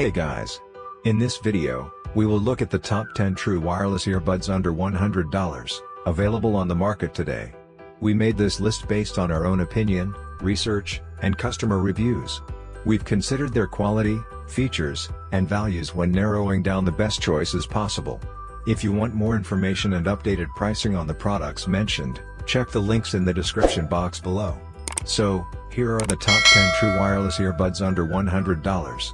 Hey guys! In this video, we will look at the top 10 true wireless earbuds under $100, available on the market today. We made this list based on our own opinion, research, and customer reviews. We've considered their quality, features, and values when narrowing down the best choices possible. If you want more information and updated pricing on the products mentioned, check the links in the description box below. So, here are the top 10 true wireless earbuds under $100.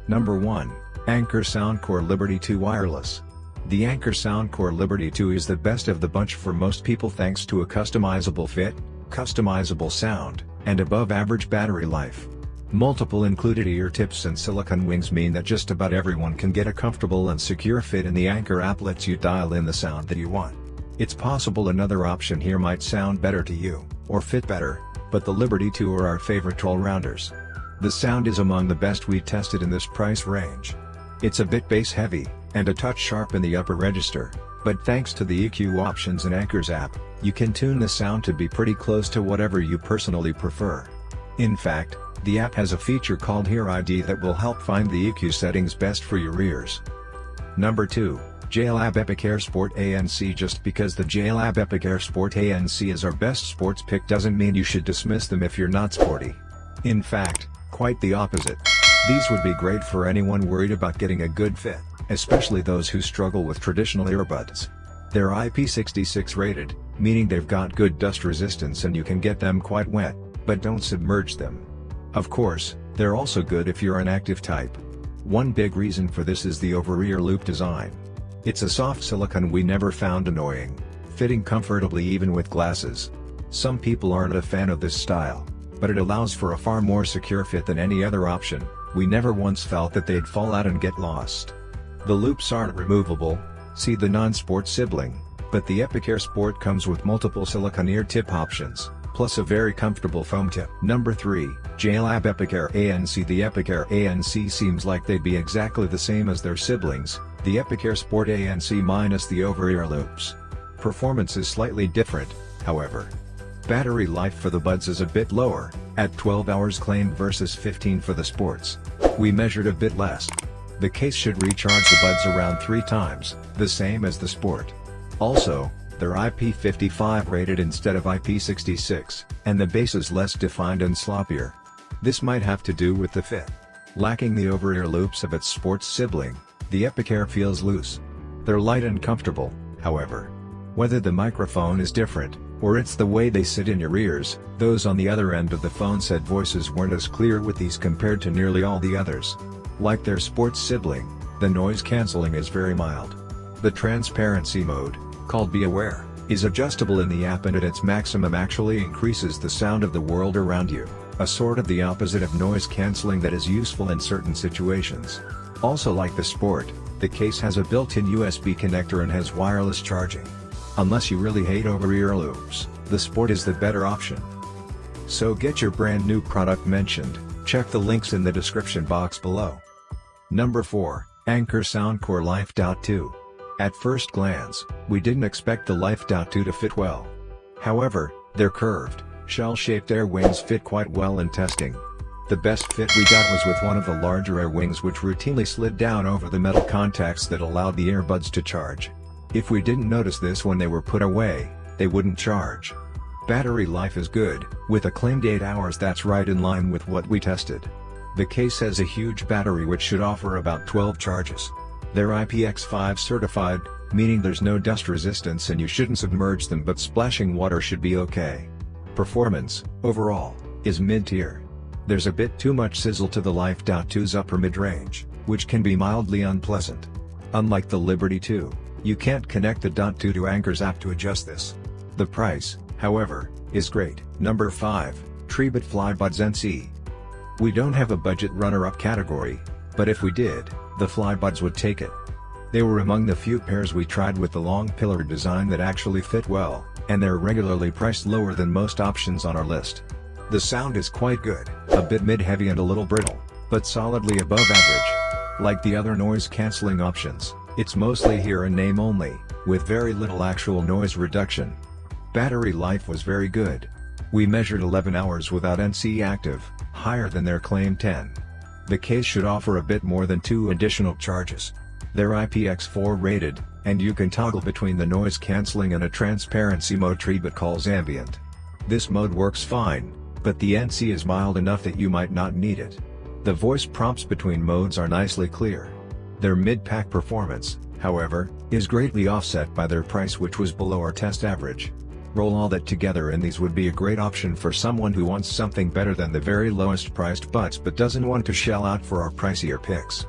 Number 1. Anker Soundcore Liberty 2 Wireless. The Anker Soundcore Liberty 2 is the best of the bunch for most people thanks to a customizable fit, customizable sound, and above-average battery life. Multiple included ear tips and silicone wings mean that just about everyone can get a comfortable and secure fit, and the Anker app lets you dial in the sound that you want. It's possible another option here might sound better to you, or fit better, but the Liberty 2 are our favorite all-rounders. The sound is among the best we tested in this price range. It's a bit bass heavy, and a touch sharp in the upper register, but thanks to the EQ options in Anker's app, you can tune the sound to be pretty close to whatever you personally prefer. In fact, the app has a feature called Hear ID that will help find the EQ settings best for your ears. Number 2. JLab Epic Air Sport ANC. Just because the JLab Epic Air Sport ANC is our best sports pick doesn't mean you should dismiss them if you're not sporty. In fact, quite the opposite. These would be great for anyone worried about getting a good fit, especially those who struggle with traditional earbuds. They're IP66 rated, meaning they've got good dust resistance and you can get them quite wet, but don't submerge them. Of course, they're also good if you're an active type. One big reason for this is the over-ear loop design. It's a soft silicone we never found annoying, fitting comfortably even with glasses. Some people aren't a fan of this style, but it allows for a far more secure fit than any other option. We never once felt that they'd fall out and get lost. The loops aren't removable, see the non-sport sibling, but the Epic Air Sport comes with multiple silicone ear tip options, plus a very comfortable foam tip. Number 3. JLab Epic Air ANC. The Epic Air ANC seems like they'd be exactly the same as their siblings, the Epic Air Sport ANC minus the over-ear loops. Performance is slightly different, however. Battery life for the buds is a bit lower, at 12 hours claimed versus 15 for the sports. We measured a bit less. The case should recharge the buds around 3 times, the same as the sport. Also, they're IP55 rated instead of IP66, and the bass is less defined and sloppier. This might have to do with the fit. Lacking the over-ear loops of its sports sibling, the Epic Air feels loose. They're light and comfortable, however. Whether the microphone is different, or it's the way they sit in your ears, those on the other end of the phone said voices weren't as clear with these compared to nearly all the others. Like their sports sibling, the noise cancelling is very mild. The transparency mode, called Be Aware, is adjustable in the app and at its maximum actually increases the sound of the world around you, a sort of the opposite of noise cancelling that is useful in certain situations. Also, like the Sport, the case has a built-in USB connector and has wireless charging. Unless you really hate over-ear loops, the Sport is the better option. So get your brand new product mentioned, check the links in the description box below. Number 4. Anker Soundcore Life 2. At first glance, we didn't expect the Life 2 to fit well. However, their curved, shell-shaped air wings fit quite well in testing. The best fit we got was with one of the larger air wings, which routinely slid down over the metal contacts that allowed the earbuds to charge. If we didn't notice this when they were put away, they wouldn't charge. Battery life is good, with a claimed 8 hours. That's right in line with what we tested. The case has a huge battery which should offer about 12 charges. They're IPX5 certified, meaning there's no dust resistance and you shouldn't submerge them, but splashing water should be okay. Performance, overall, is mid-tier. There's a bit too much sizzle to the Life 2's upper mid-range, which can be mildly unpleasant. Unlike the Liberty 2, you can't connect the 2 to Anker's app to adjust this. The price, however, is great. Number 5. Treebit FlyBuds NC. We don't have a budget runner-up category, but if we did, the FlyBuds would take it. They were among the few pairs we tried with the long pillar design that actually fit well, and they're regularly priced lower than most options on our list. The sound is quite good, a bit mid-heavy and a little brittle, but solidly above average. Like the other noise-canceling options, it's mostly hear and name only, with very little actual noise reduction. Battery life was very good. We measured 11 hours without NC active, higher than their claimed 10. The case should offer a bit more than 2 additional charges. They're IPX4 rated, and you can toggle between the noise cancelling and a transparency mode but calls ambient. This mode works fine, but the NC is mild enough that you might not need it. The voice prompts between modes are nicely clear. Their mid-pack performance, however, is greatly offset by their price, which was below our test average. Roll all that together and these would be a great option for someone who wants something better than the very lowest priced buds but doesn't want to shell out for our pricier picks.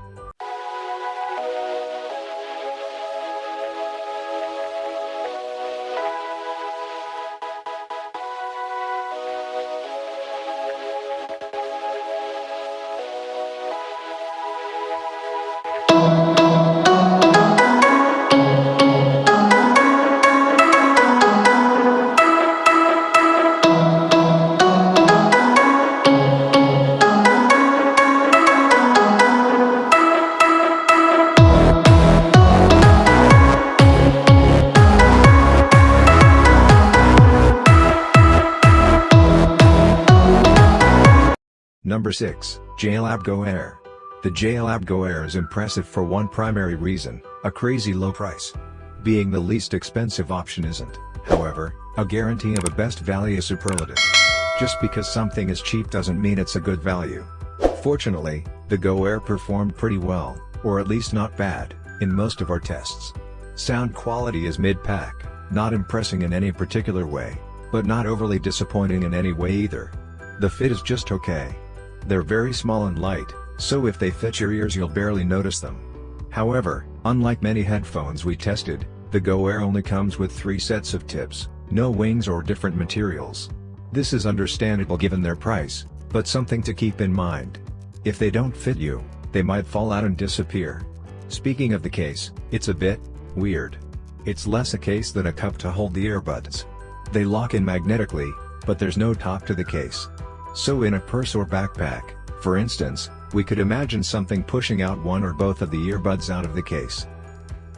Number 6, JLab Go Air. The JLab Go Air is impressive for one primary reason: a crazy low price. Being the least expensive option isn't, however, a guarantee of a best value superlative. Just because something is cheap doesn't mean it's a good value. Fortunately, the Go Air performed pretty well, or at least not bad, in most of our tests. Sound quality is mid-pack, not impressing in any particular way, but not overly disappointing in any way either. The fit is just okay. They're very small and light, so if they fit your ears you'll barely notice them. However, unlike many headphones we tested, the Go Air only comes with 3 sets of tips, no wings or different materials. This is understandable given their price, but something to keep in mind. If they don't fit you, they might fall out and disappear. Speaking of the case, it's a bit weird. It's less a case than a cup to hold the earbuds. They lock in magnetically, but there's no top to the case. So in a purse or backpack, for instance, we could imagine something pushing out one or both of the earbuds out of the case.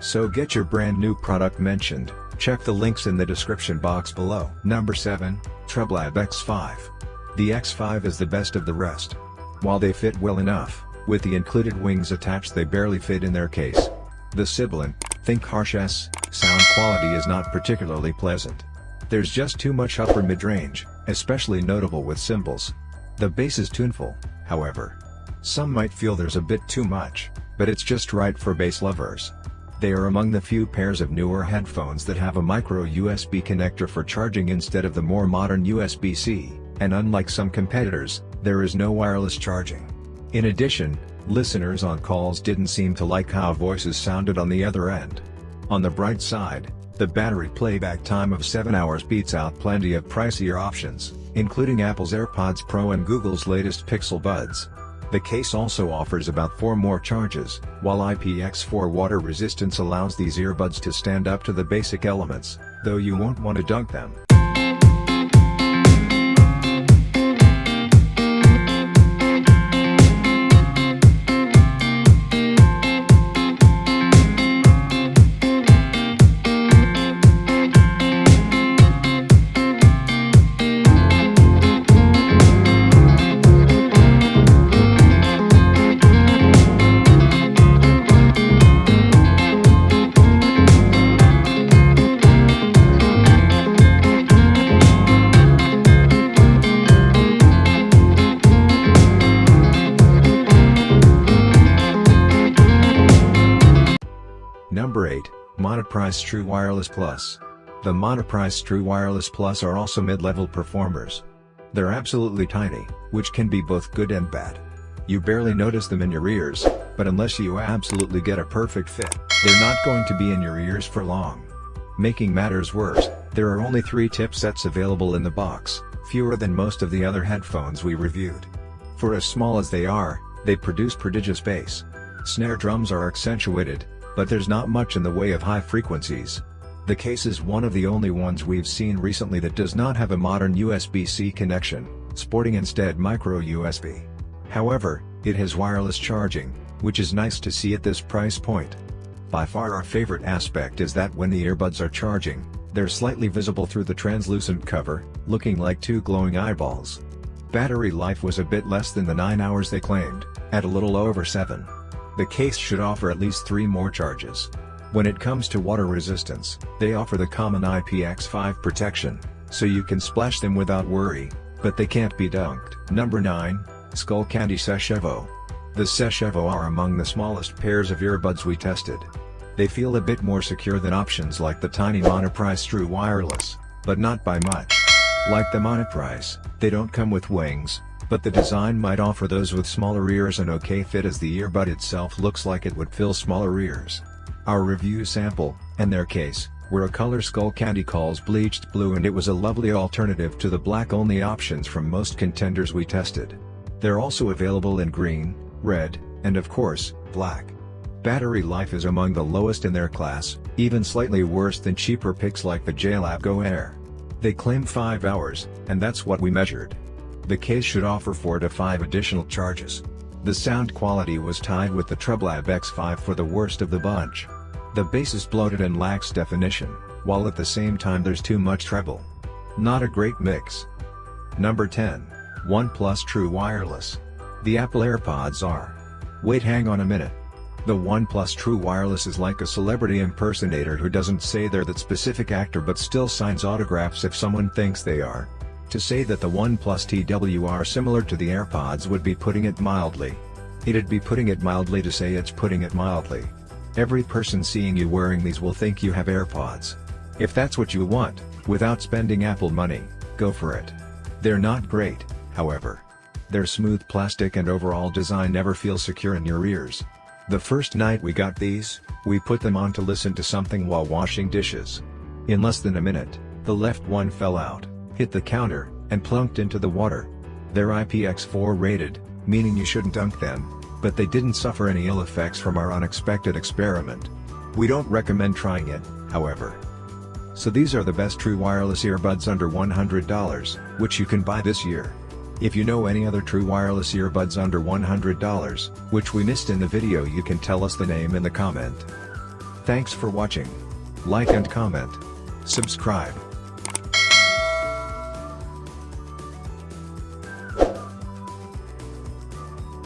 So get your brand new product mentioned, check the links in the description box below. Number 7, TrueLab X5. The X5 is the best of the rest. While they fit well enough, with the included wings attached they barely fit in their case. The sibilant, think harsh S, sound quality is not particularly pleasant. There's just too much upper mid-range, especially notable with cymbals. The bass is tuneful, however. Some might feel there's a bit too much, but it's just right for bass lovers. They are among the few pairs of newer headphones that have a micro USB connector for charging instead of the more modern USB-C, and unlike some competitors, there is no wireless charging. In addition, listeners on calls didn't seem to like how voices sounded on the other end. On the bright side, the battery playback time of 7 hours beats out plenty of pricier options, including Apple's AirPods Pro and Google's latest Pixel Buds. The case also offers about 4 more charges, while IPX4 water resistance allows these earbuds to stand up to the basic elements, though you won't want to dunk them. Number 8, Monoprice True Wireless Plus. The Monoprice True Wireless Plus are also mid-level performers. They're absolutely tiny, which can be both good and bad. You barely notice them in your ears, but unless you absolutely get a perfect fit, they're not going to be in your ears for long. Making matters worse, there are only 3 tip sets available in the box, fewer than most of the other headphones we reviewed. For as small as they are, they produce prodigious bass. Snare drums are accentuated, but there's not much in the way of high frequencies. The case is one of the only ones we've seen recently that does not have a modern USB-C connection, sporting instead micro USB. However, it has wireless charging, which is nice to see at this price point. By far our favorite aspect is that when the earbuds are charging, they're slightly visible through the translucent cover, looking like 2 glowing eyeballs. Battery life was a bit less than the 9 hours they claimed, at a little over 7. The case should offer at least 3 more charges. When it comes to water resistance, they offer the common IPX5 protection, so you can splash them without worry, but they can't be dunked. Number 9, Skullcandy Seshevo. The Seshevo are among the smallest pairs of earbuds we tested. They feel a bit more secure than options like the tiny Monoprice True Wireless, but not by much. Like the Monoprice, they don't come with wings, but the design might offer those with smaller ears an okay fit as the earbud itself looks like it would fill smaller ears. Our review sample, and their case, were a color Skullcandy calls bleached blue, and it was a lovely alternative to the black-only options from most contenders we tested. They're also available in green, red, and of course, black. Battery life is among the lowest in their class, even slightly worse than cheaper picks like the JLab Go Air. They claim 5 hours, and that's what we measured. The case should offer 4 to 5 additional charges. The sound quality was tied with the Trublab X5 for the worst of the bunch. The bass is bloated and lacks definition, while at the same time there's too much treble. Not a great mix. Number 10, OnePlus True Wireless. The Apple AirPods are. Wait, hang on a minute. The OnePlus True Wireless is like a celebrity impersonator who doesn't say they're that specific actor but still signs autographs if someone thinks they are. To say that the OnePlus TW are similar to the AirPods would be putting it mildly. It'd be putting it mildly to say it's putting it mildly. Every person seeing you wearing these will think you have AirPods. If that's what you want, without spending Apple money, go for it. They're not great, however. Their smooth plastic and overall design never feels secure in your ears. The first night we got these, we put them on to listen to something while washing dishes. In less than a minute, the left one fell out, hit the counter, and plunked into the water. They're IPX4 rated, meaning you shouldn't dunk them, but they didn't suffer any ill effects from our unexpected experiment. We don't recommend trying it, however. So these are the best true wireless earbuds under $100, which you can buy this year. If you know any other true wireless earbuds under $100, which we missed in the video, you can tell us the name in the comment. Thanks for watching. Like and comment. Subscribe.